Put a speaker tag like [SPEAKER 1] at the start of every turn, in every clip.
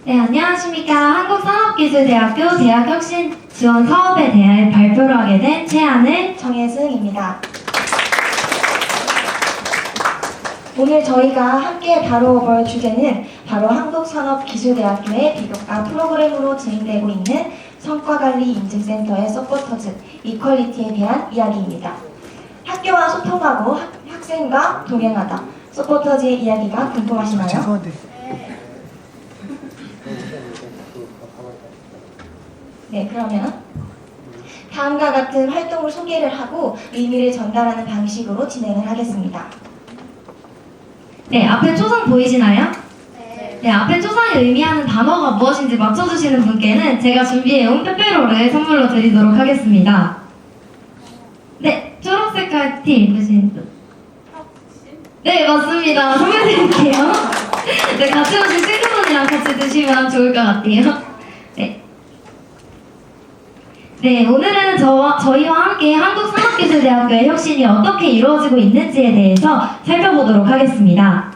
[SPEAKER 1] 네, 안녕하십니까. 한국산업기술대학교 대학혁신 지원 사업에 대해 발표를 하게 된 최하늘,
[SPEAKER 2] 정혜승입니다. 오늘 저희가 함께 다뤄볼 주제는 바로 한국산업기술대학교의 비교과 프로그램으로 진행되고 있는 성과관리인증센터의 서포터즈 이퀄리티에 대한 이야기입니다. 학교와 소통하고 학생과 동행하다. 서포터즈의 이야기가 궁금하시나요?
[SPEAKER 3] 죄송한데.
[SPEAKER 2] 네, 그러면 다음과 같은 활동을 소개를 하고 의미를 전달하는 방식으로 진행을 하겠습니다.
[SPEAKER 1] 네, 앞에 초상 보이시나요? 네, 앞에 초상이 의미하는 단어가 무엇인지 맞춰주시는 분께는 제가 준비해온 빼빼로를 선물로 드리도록 하겠습니다. 네, 초록색깔 티 입으신 분. 네, 맞습니다. 선물 드릴게요. 네, 같이 오신 친구분이랑 같이 드시면 좋을 것 같아요. 네. 네, 오늘은 저희와 함께 한국산업기술대학교의 혁신이 어떻게 이루어지고 있는지에 대해서 살펴보도록 하겠습니다.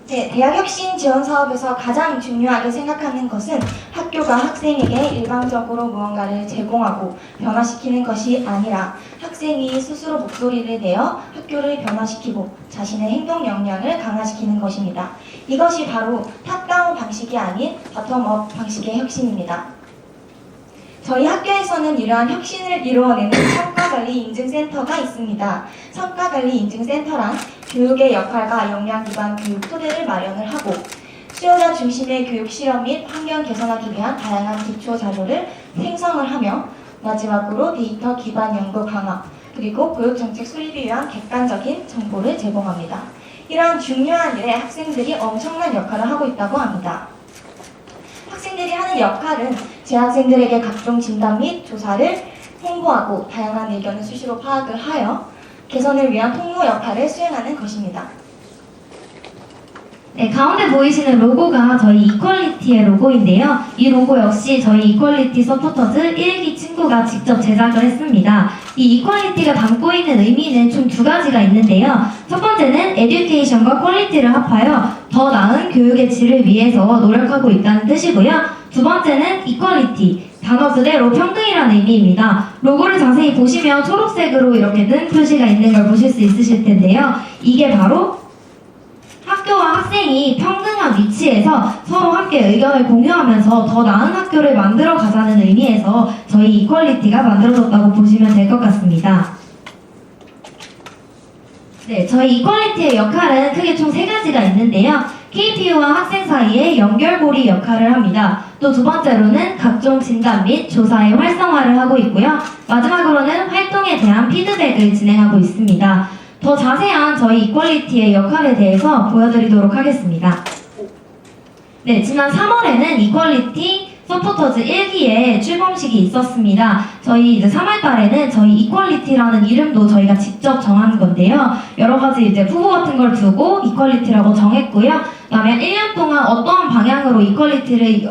[SPEAKER 2] 네, 대학혁신 지원 사업에서 가장 중요하게 생각하는 것은 학교가 학생에게 일방적으로 무언가를 제공하고 변화시키는 것이 아니라 학생이 스스로 목소리를 내어 학교를 변화시키고 자신의 행동 역량을 강화시키는 것입니다. 이것이 바로 탑다운 방식이 아닌 바텀업 방식의 혁신입니다. 저희 학교에서는 이러한 혁신을 이루어내는 성과관리인증센터가 있습니다. 성과관리인증센터란 교육의 역할과 역량 기반 교육 토대를 마련을 하고 수요자 중심의 교육 실험 및 환경 개선하기 위한 다양한 기초 자료를 생성을 하며 마지막으로 데이터 기반 연구 강화 그리고 교육정책 수립을 위한 객관적인 정보를 제공합니다. 이러한 중요한 일에 학생들이 엄청난 역할을 하고 있다고 합니다. 학생들이 하는 역할은 재학생들에게 각종 진단 및 조사를 홍보하고 다양한 의견을 수시로 파악을 하여 개선을 위한 통로 역할을 수행하는 것입니다.
[SPEAKER 1] 네, 가운데 보이시는 로고가 저희 이퀄리티의 로고인데요. 이 로고 역시 저희 이퀄리티 서포터즈 1기 친구가 직접 제작을 했습니다. 이 이퀄리티가 담고 있는 의미는 총 두 가지가 있는데요. 첫 번째는 에듀케이션과 퀄리티를 합하여 더 나은 교육의 질을 위해서 노력하고 있다는 뜻이고요. 두 번째는 이퀄리티, 단어 그대로 평등이라는 의미입니다. 로고를 자세히 보시면 초록색으로 이렇게 는 표시가 있는 걸 보실 수 있으실 텐데요. 이게 바로 학교와 학생이 평등한 위치에서 서로 함께 의견을 공유하면서 더 나은 학교를 만들어 가자는 의미에서 저희 이퀄리티가 만들어졌다고 보시면 될 것 같습니다. 네, 저희 이퀄리티의 역할은 크게 총 세 가지가 있는데요. KPU와 학생 사이의 연결고리 역할을 합니다. 또 두 번째로는 각종 진단 및 조사의 활성화를 하고 있고요. 마지막으로는 활동에 대한 피드백을 진행하고 있습니다. 더 자세한 저희 이퀄리티의 역할에 대해서 보여드리도록 하겠습니다. 네, 지난 3월에는 이퀄리티 서포터즈 1기에 출범식이 있었습니다. 저희 이제 3월 달에는 저희 이퀄리티라는 이름도 저희가 직접 정한 건데요. 여러 가지 이제 후보 같은 걸 두고 이퀄리티라고 정했고요. 그다음에 1년 동안 어떠한 방향으로 이퀄리티를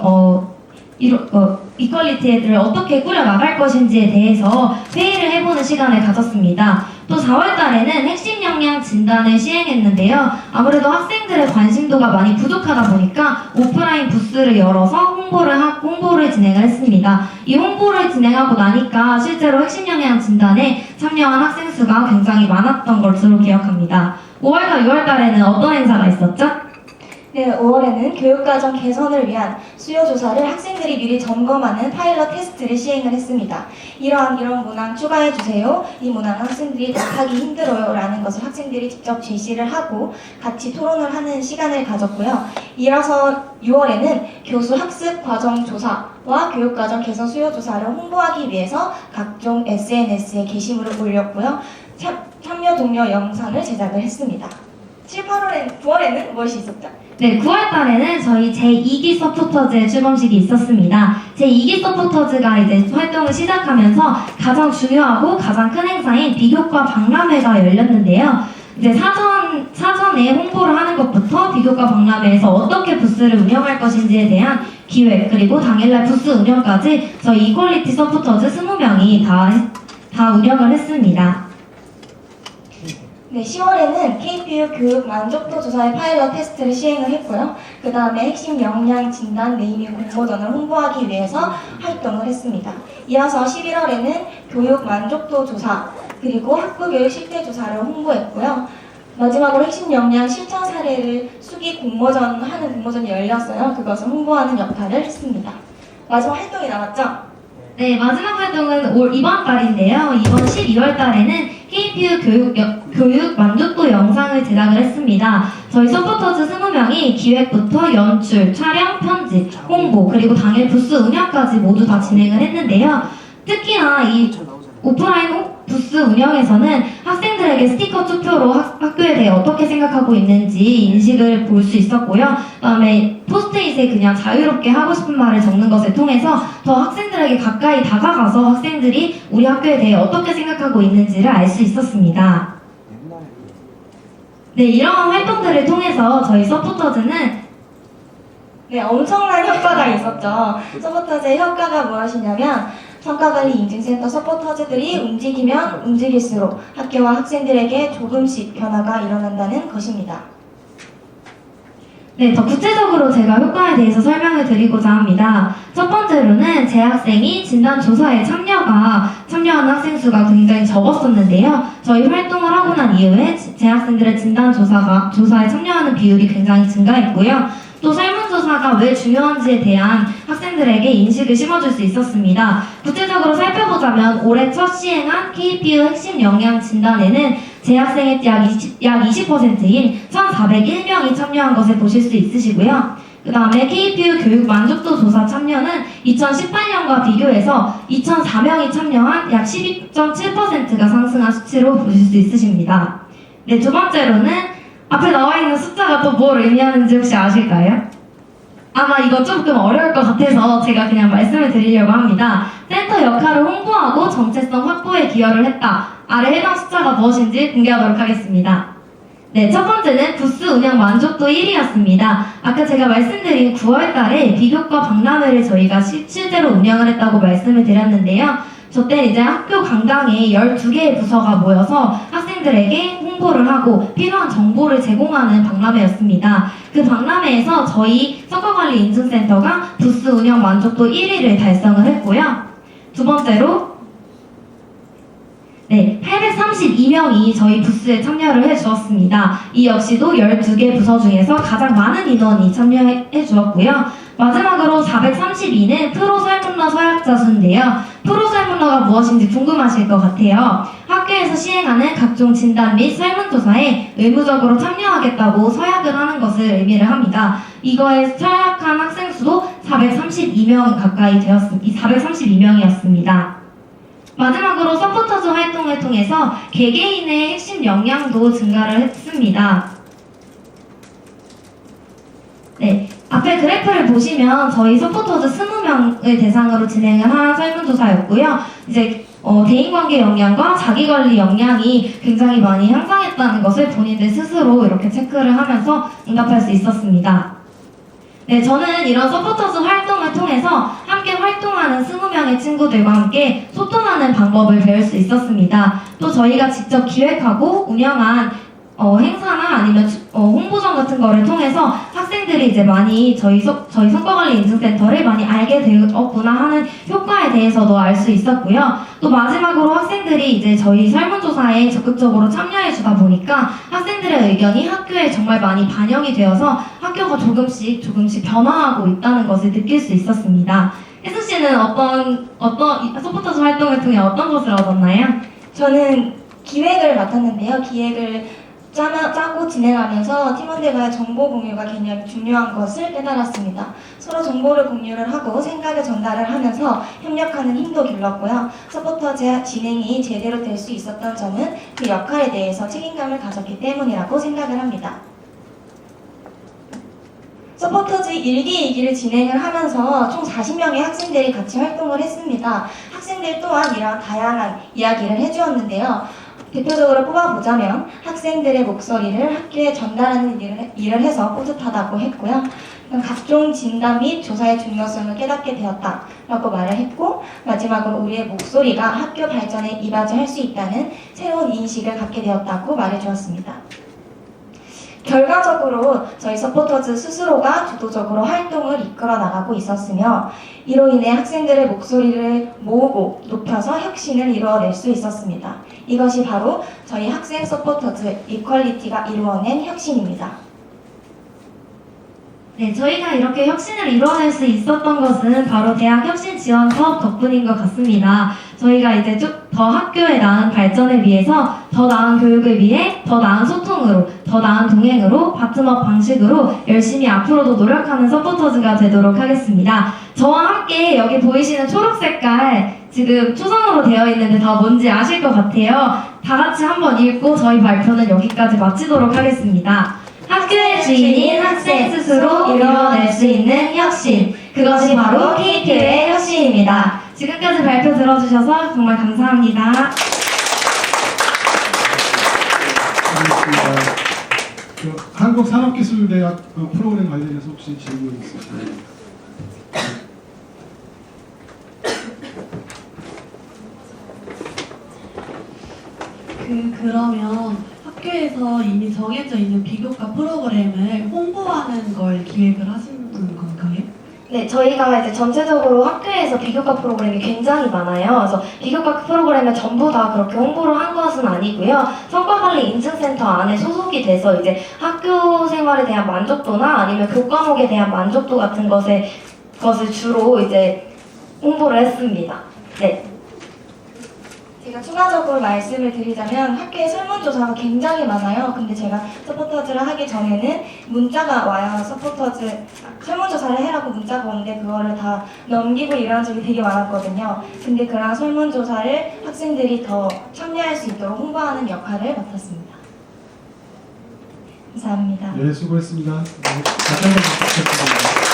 [SPEAKER 1] 이퀄리티를 어떻게 꾸려나갈 것인지에 대해서 회의를 해보는 시간을 가졌습니다. 또 4월 달에는 핵심 역량 진단을 시행했는데요. 아무래도 학생들의 관심도가 많이 부족하다 보니까 오프라인 부스를 열어서 홍보를 진행을 했습니다. 이 홍보를 진행하고 나니까 실제로 핵심 역량 진단에 참여한 학생 수가 굉장히 많았던 것으로 기억합니다. 5월과 6월 달에는 어떤 행사가 있었죠?
[SPEAKER 2] 네, 5월에는 교육과정 개선을 위한 수요조사를 학생들이 미리 점검하는 파일럿 테스트를 시행을 했습니다. 이런 문항 추가해주세요. 이 문항 학생들이 답하기 힘들어요. 라는 것을 학생들이 직접 제시를 하고 같이 토론을 하는 시간을 가졌고요. 이어서 6월에는 교수 학습 과정 조사와 교육과정 개선 수요조사를 홍보하기 위해서 각종 SNS에 게시물을 올렸고요. 참여 동료 영상을 제작을 했습니다. 9월에는 무엇이 있었죠?
[SPEAKER 1] 네, 9월 달에는 저희 제2기 서포터즈의 출범식이 있었습니다. 제2기 서포터즈가 이제 활동을 시작하면서 가장 중요하고 가장 큰 행사인 비교과 박람회가 열렸는데요. 이제 사전에 홍보를 하는 것부터 비교과 박람회에서 어떻게 부스를 운영할 것인지에 대한 기획, 그리고 당일날 부스 운영까지 저희 이퀄리티 서포터즈 20명이 다 운영을 했습니다.
[SPEAKER 2] 네, 10월에는 KPU 교육 만족도 조사의 파일럿 테스트를 시행을 했고요. 그 다음에 핵심 역량 진단 네이밍 공모전을 홍보하기 위해서 활동을 했습니다. 이어서 11월에는 교육 만족도 조사 그리고 학부 교육 실태 조사를 홍보했고요. 마지막으로 핵심 역량 실천 사례를 수기 공모전 하는 공모전이 열렸어요. 그것을 홍보하는 역할을 했습니다. 마지막 활동이 남았죠?
[SPEAKER 1] 네, 마지막 활동은 이번 달인데요. 이번 12월 달에는 KPU 교육 만족도 영상을 제작을 했습니다. 저희 서포터즈 20명이 기획부터 연출, 촬영, 편집, 홍보, 그리고 당일 부스 운영까지 모두 다 진행을 했는데요. 특히나 이 오프라인 부스 운영에서는 학생들에게 스티커 투표로 학교에 대해 어떻게 생각하고 있는지 인식을 볼 수 있었고요. 그다음에 포스트잇에 그냥 자유롭게 하고 싶은 말을 적는 것을 통해서 더 학생들에게 가까이 다가가서 학생들이 우리 학교에 대해 어떻게 생각하고 있는지를 알 수 있었습니다. 네, 이러한 활동들을 통해서 저희 서포터즈는
[SPEAKER 2] 네, 엄청난 효과가 있었죠. 서포터즈의 효과가 무엇이냐면 성과관리 인증센터 서포터즈들이 움직이면 움직일수록 학교와 학생들에게 조금씩 변화가 일어난다는 것입니다.
[SPEAKER 1] 네, 더 구체적으로 제가 효과에 대해서 설명을 드리고자 합니다. 첫 번째로는 재학생이 진단조사에 참여하는 학생 수가 굉장히 적었었는데요. 저희 활동을 하고 난 이후에 재학생들의 조사에 참여하는 비율이 굉장히 증가했고요. 또 설문조사가 왜 중요한지에 대한 학생들에게 인식을 심어줄 수 있었습니다. 구체적으로 살펴보자면 올해 첫 시행한 KPU 핵심 역량 진단에는 재학생의 약 20%인 1,401명이 참여한 것을 보실 수 있으시고요. 그 다음에 KPU 교육 만족도 조사 참여는 2018년과 비교해서 2,004명이 참여한 약 12.7%가 상승한 수치로 보실 수 있으십니다. 네, 두 번째로는 앞에 나와 있는 숫자가 또 뭘 의미하는지 혹시 아실까요? 아마 이거 조금 어려울 것 같아서 제가 그냥 말씀을 드리려고 합니다. 센터 역할을 홍보하고 정체성 확보에 기여를 했다. 아래 해당 숫자가 무엇인지 공개하도록 하겠습니다. 네, 첫 번째는 부스 운영 만족도 1위였습니다. 아까 제가 말씀드린 9월 달에 비교과 박람회를 저희가 실제로 운영을 했다고 말씀을 드렸는데요. 저때 이제 학교 강당에 12개의 부서가 모여서 학생들에게 홍보를 하고 필요한 정보를 제공하는 박람회였습니다. 그 박람회에서 저희 성과관리 인증센터가 부스 운영 만족도 1위를 달성을 했고요. 두 번째로 네, 832명이 저희 부스에 참여를 해주었습니다. 이 역시도 12개 부서 중에서 가장 많은 인원이 참여해 주었고요. 마지막으로 432는 프로 설문러 서약자 수인데요. 프로 설문러가 무엇인지 궁금하실 것 같아요. 학교에서 시행하는 각종 진단 및 설문조사에 의무적으로 참여하겠다고 서약을 하는 것을 의미를 합니다. 이거에 서약한 학생 수도 432명 가까이 432명이었습니다. 마지막으로 서포터즈 활동을 통해서 개개인의 핵심 역량도 증가를 했습니다. 네, 앞에 그래프를 보시면 저희 서포터즈 20명을 대상으로 진행을 한 설문조사였고요. 이제 대인관계 역량과 자기관리 역량이 굉장히 많이 향상했다는 것을 본인들 스스로 이렇게 체크를 하면서 응답할 수 있었습니다. 네, 저는 이런 서포터즈 활동을 통해서 함께 활동하는 20명의 친구들과 함께 소통하는 방법을 배울 수 있었습니다. 또 저희가 직접 기획하고 운영한 행사나 아니면 홍보전 같은 거를 통해서 학생들이 이제 많이 저희 성과관리 인증센터를 많이 알게 되었구나 하는 효과에 대해서도 알 수 있었고요. 또 마지막으로 학생들이 이제 저희 설문조사에 적극적으로 참여해 주다 보니까 학생들의 의견이 학교에 정말 많이 반영이 되어서 학교가 조금씩 변화하고 있다는 것을 느낄 수 있었습니다. 혜수 씨는 어떤 서포터즈 활동을 통해 어떤 것을 얻었나요?
[SPEAKER 2] 저는 기획을 맡았는데요. 기획을 짜고 진행하면서 팀원들과의 정보 공유가 굉장히 중요한 것을 깨달았습니다. 서로 정보를 공유를 하고 생각을 전달을 하면서 협력하는 힘도 길렀고요. 서포터즈 진행이 제대로 될 수 있었던 점은 그 역할에 대해서 책임감을 가졌기 때문이라고 생각을 합니다. 서포터즈 1기, 2기를 진행을 하면서 총 40명의 학생들이 같이 활동을 했습니다. 학생들 또한 이러한 다양한 이야기를 해주었는데요. 대표적으로 뽑아보자면 학생들의 목소리를 학교에 전달하는 일을 해서 뿌듯하다고 했고요. 각종 진단 및 조사의 중요성을 깨닫게 되었다라고 말을 했고, 마지막으로 우리의 목소리가 학교 발전에 이바지할 수 있다는 새로운 인식을 갖게 되었다고 말해주었습니다. 결과적으로 저희 서포터즈 스스로가 주도적으로 활동을 이끌어 나가고 있었으며, 이로 인해 학생들의 목소리를 모으고 높여서 혁신을 이루어낼 수 있었습니다. 이것이 바로 저희 학생 서포터즈 이퀄리티가 이루어낸 혁신입니다.
[SPEAKER 1] 네, 저희가 이렇게 혁신을 이뤄낼 수 있었던 것은 바로 대학 혁신 지원 사업 덕분인 것 같습니다. 저희가 이제 쭉 더 학교의 나은 발전을 위해서, 더 나은 교육을 위해, 더 나은 소통으로, 더 나은 동행으로, 바텀업 방식으로 열심히 앞으로도 노력하는 서포터즈가 되도록 하겠습니다. 저와 함께 여기 보이시는 초록 색깔 지금 초성으로 되어 있는데 다 뭔지 아실 것 같아요. 다 같이 한번 읽고 저희 발표는 여기까지 마치도록 하겠습니다. 학교의 주인인 학생 스스로 이루어낼 수 있는 혁신, 그것이 바로 KP의 혁신입니다. 지금까지 발표 들어주셔서 정말 감사합니다.
[SPEAKER 3] 알겠습니다. 한국산업기술대학 그 프로그램 관련해서 혹시 질문 있으신가요?
[SPEAKER 4] 그러면 학교에서 이미 정해져 있는 비교과 프로그램을 홍보하는 걸 기획을 하시는 건가요?
[SPEAKER 1] 네, 저희가 이제 전체적으로 학교에서 비교과 프로그램이 굉장히 많아요. 그래서 비교과 프로그램을 전부 다 그렇게 홍보를 한 것은 아니고요. 성과관리 인증센터 안에 소속이 돼서 이제 학교 생활에 대한 만족도나 아니면 교과목에 대한 만족도 같은 것을 주로 이제 홍보를 했습니다. 네.
[SPEAKER 2] 제가 추가적으로 말씀을 드리자면 학교에 설문조사가 굉장히 많아요. 근데 제가 서포터즈를 하기 전에는 문자가 와요. 설문조사를 해라고 문자가 오는데 그거를 다 넘기고 이런 적이 되게 많았거든요. 근데 그런 설문조사를 학생들이 더 참여할 수 있도록 홍보하는 역할을 맡았습니다. 감사합니다.
[SPEAKER 3] 네, 수고했습니다. 네, 다시 한번 부탁드립니다.